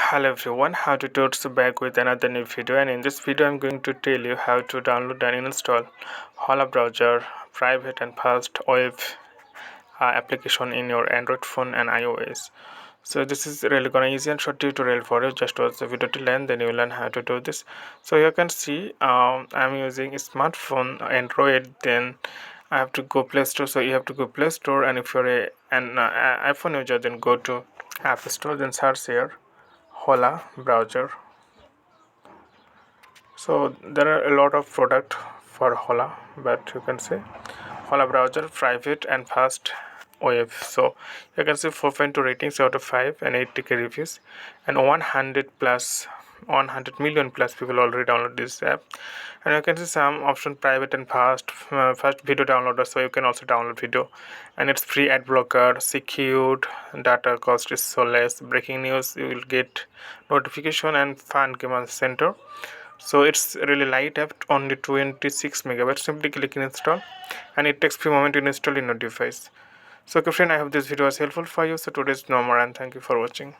Hello everyone, how to totes back with another new video, and in this video I'm going to tell you how to download and install Hola browser private and fast web application in your Android phone and iOS. So this is really gonna easy and short tutorial for you. Just watch the video till end, then you will learn how to do this. So you can see I'm using a smartphone Android, then I have to go Play Store. So you have to go Play Store, and if you're an iPhone user, then go to App Store, then search here Hola browser. So there are a lot of product for Hola, but you can say Hola browser private and fast web. So you can see 4.2 ratings out of 5 and 80k reviews, and 100 million plus people already download this app. And you can see some option private and fast video downloader, so you can also download video, and it's free, ad blocker, secured, data cost is so less, breaking news you will get notification, and fun game center. So it's really light app, only 26 megabytes. Simply click in install, and it takes few moments to install in your device. So okay friend, I hope this video was helpful for you. So today's no more, and thank you for watching.